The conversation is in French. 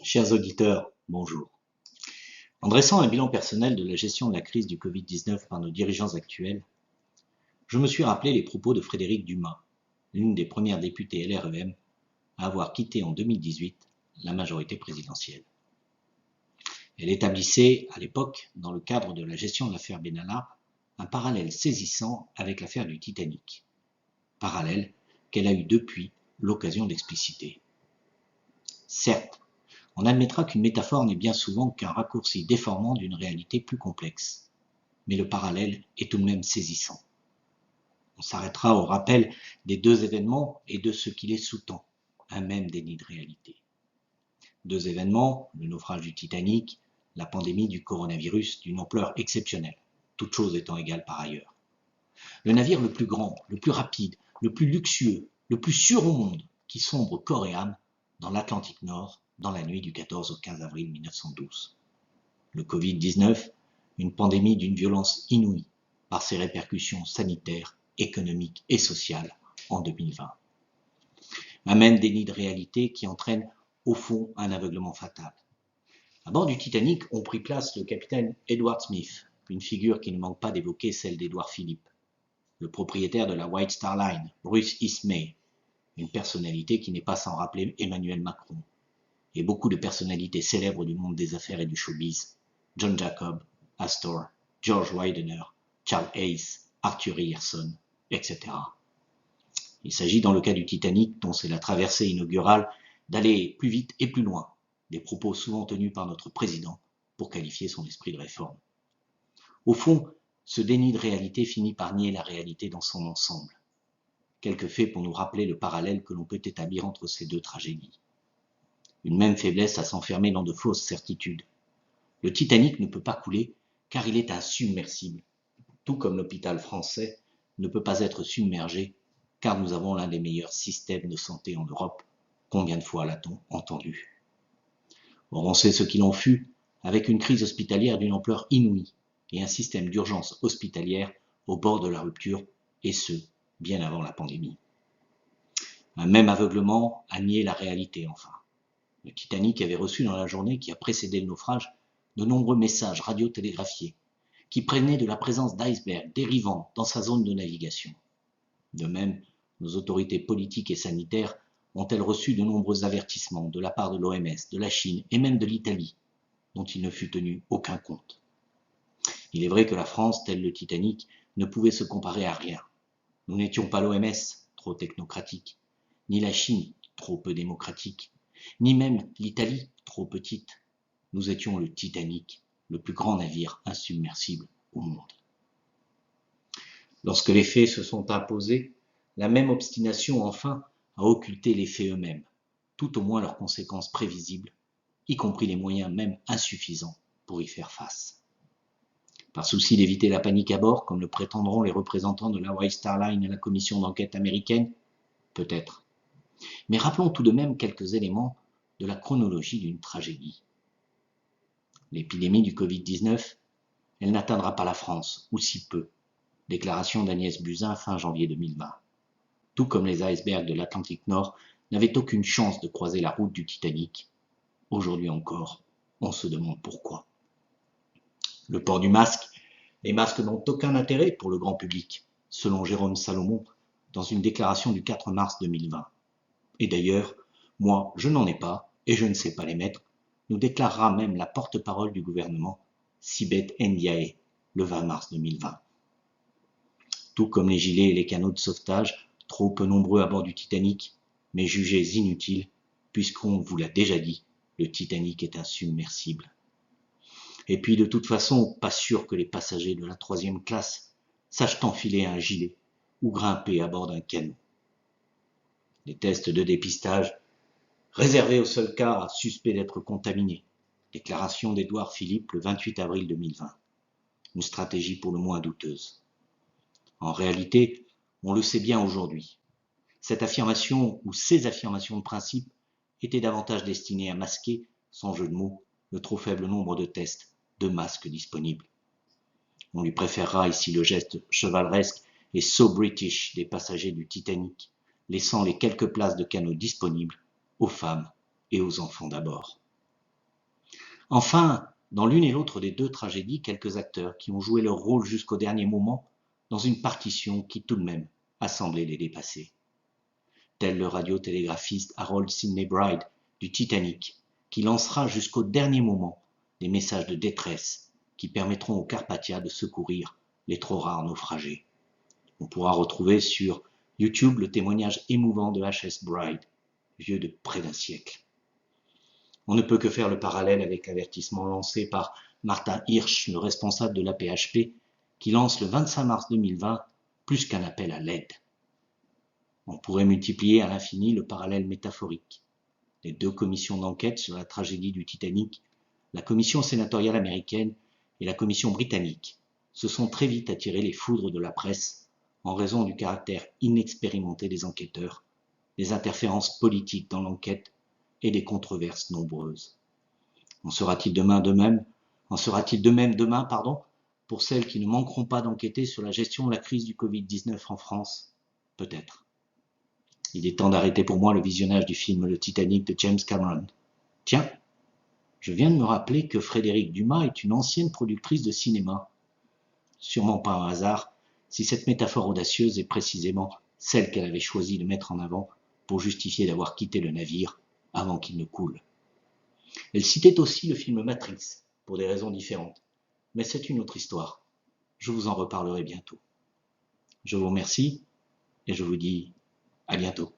Chers auditeurs, bonjour. En dressant un bilan personnel de la gestion de la crise du Covid-19 par nos dirigeants actuels, je me suis rappelé les propos de Frédérique Dumas, l'une des premières députées LREM à avoir quitté en 2018 la majorité présidentielle. Elle établissait à l'époque, dans le cadre de la gestion de l'affaire Benalla, un parallèle saisissant avec l'affaire du Titanic. Parallèle qu'elle a eu depuis l'occasion d'expliciter. Certes, on admettra qu'une métaphore n'est bien souvent qu'un raccourci déformant d'une réalité plus complexe. Mais le parallèle est tout de même saisissant. On s'arrêtera au rappel des deux événements et de ce qui les sous-tend, un même déni de réalité. Deux événements, le naufrage du Titanic, la pandémie du coronavirus d'une ampleur exceptionnelle, toutes choses étant égales par ailleurs. Le navire le plus grand, le plus rapide, le plus luxueux, le plus sûr au monde, qui sombre corps et âme dans l'Atlantique Nord, dans la nuit du 14 au 15 avril 1912. Le Covid-19, une pandémie d'une violence inouïe par ses répercussions sanitaires, économiques et sociales en 2020. Un même déni de réalité qui entraîne au fond un aveuglement fatal. À bord du Titanic ont pris place le capitaine Edward Smith, une figure qui ne manque pas d'évoquer celle d'Édouard Philippe, le propriétaire de la White Star Line, Bruce Ismay, une personnalité qui n'est pas sans rappeler Emmanuel Macron, et beaucoup de personnalités célèbres du monde des affaires et du showbiz, John Jacob, Astor, George Widener, Charles Hayes, Arthur Ryerson, etc. Il s'agit dans le cas du Titanic, dont c'est la traversée inaugurale, d'aller plus vite et plus loin, des propos souvent tenus par notre président pour qualifier son esprit de réforme. Au fond, ce déni de réalité finit par nier la réalité dans son ensemble. Quelques faits pour nous rappeler le parallèle que l'on peut établir entre ces deux tragédies. Une même faiblesse à s'enfermer dans de fausses certitudes. Le Titanic ne peut pas couler car il est insubmersible, tout comme l'hôpital français ne peut pas être submergé car nous avons l'un des meilleurs systèmes de santé en Europe. Combien de fois l'a-t-on entendu? Or, on sait ce qu'il en fut avec une crise hospitalière d'une ampleur inouïe et un système d'urgence hospitalière au bord de la rupture, et ce, bien avant la pandémie. Un même aveuglement à nier la réalité enfin. Le Titanic avait reçu dans la journée qui a précédé le naufrage de nombreux messages radiotélégraphiés qui prévenaient de la présence d'icebergs dérivant dans sa zone de navigation. De même, nos autorités politiques et sanitaires ont-elles reçu de nombreux avertissements de la part de l'OMS, de la Chine et même de l'Italie, dont il ne fut tenu aucun compte. Il est vrai que la France, telle le Titanic, ne pouvait se comparer à rien. Nous n'étions pas l'OMS, trop technocratique, ni la Chine, trop peu démocratique, ni même l'Italie, trop petite. Nous étions le Titanic, le plus grand navire insubmersible au monde. Lorsque les faits se sont imposés, la même obstination enfin a occulté les faits eux-mêmes, tout au moins leurs conséquences prévisibles, y compris les moyens même insuffisants pour y faire face. Par souci d'éviter la panique à bord, comme le prétendront les représentants de la White Star Line et la commission d'enquête américaine, peut-être. Mais rappelons tout de même quelques éléments de la chronologie d'une tragédie. L'épidémie du Covid-19, elle n'atteindra pas la France, ou si peu. Déclaration d'Agnès Buzyn fin janvier 2020. Tout comme les icebergs de l'Atlantique Nord n'avaient aucune chance de croiser la route du Titanic. Aujourd'hui encore, on se demande pourquoi. Le port du masque, les masques n'ont aucun intérêt pour le grand public, selon Jérôme Salomon, dans une déclaration du 4 mars 2020. Et d'ailleurs, moi, je n'en ai pas, et je ne sais pas les mettre, nous déclarera même la porte-parole du gouvernement, Sibeth Ndiaye, le 20 mars 2020. Tout comme les gilets et les canots de sauvetage, trop peu nombreux à bord du Titanic, mais jugés inutiles, puisqu'on vous l'a déjà dit, le Titanic est insubmersible. Et puis de toute façon, pas sûr que les passagers de la 3e classe sachent enfiler un gilet ou grimper à bord d'un canot. Les tests de dépistage réservés au seul cas suspect d'être contaminé. Déclaration d'Édouard Philippe le 28 avril 2020. Une stratégie pour le moins douteuse. En réalité, on le sait bien aujourd'hui. Cette affirmation ou ces affirmations de principe étaient davantage destinées à masquer, sans jeu de mots, le trop faible nombre de tests, de masques disponibles. On lui préférera ici le geste chevaleresque et so british des passagers du Titanic, laissant les quelques places de canot disponibles aux femmes et aux enfants d'abord. Enfin, dans l'une et l'autre des deux tragédies, quelques acteurs qui ont joué leur rôle jusqu'au dernier moment dans une partition qui tout de même a semblé les dépasser. Tel le radiotélégraphiste Harold Sidney Bride du Titanic, qui lancera jusqu'au dernier moment des messages de détresse qui permettront aux Carpathia de secourir les trop rares naufragés. On pourra retrouver sur YouTube le témoignage émouvant de H.S. Bride, vieux de près d'un siècle. On ne peut que faire le parallèle avec l'avertissement lancé par Martin Hirsch, le responsable de l'AP-HP, qui lance le 25 mars 2020 plus qu'un appel à l'aide. On pourrait multiplier à l'infini le parallèle métaphorique. Les deux commissions d'enquête sur la tragédie du Titanic, la commission sénatoriale américaine et la commission britannique, se sont très vite attirés les foudres de la presse en raison du caractère inexpérimenté des enquêteurs, des interférences politiques dans l'enquête et des controverses nombreuses. En sera-t-il de même demain, pour celles qui ne manqueront pas d'enquêter sur la gestion de la crise du Covid-19 en France? Peut-être. Il est temps d'arrêter pour moi le visionnage du film Le Titanic de James Cameron. Tiens, je viens de me rappeler que Frédérique Dumas est une ancienne productrice de cinéma. Sûrement pas un hasard si cette métaphore audacieuse est précisément celle qu'elle avait choisi de mettre en avant pour justifier d'avoir quitté le navire avant qu'il ne coule. Elle citait aussi le film Matrix, pour des raisons différentes, mais c'est une autre histoire. Je vous en reparlerai bientôt. Je vous remercie et je vous dis à bientôt.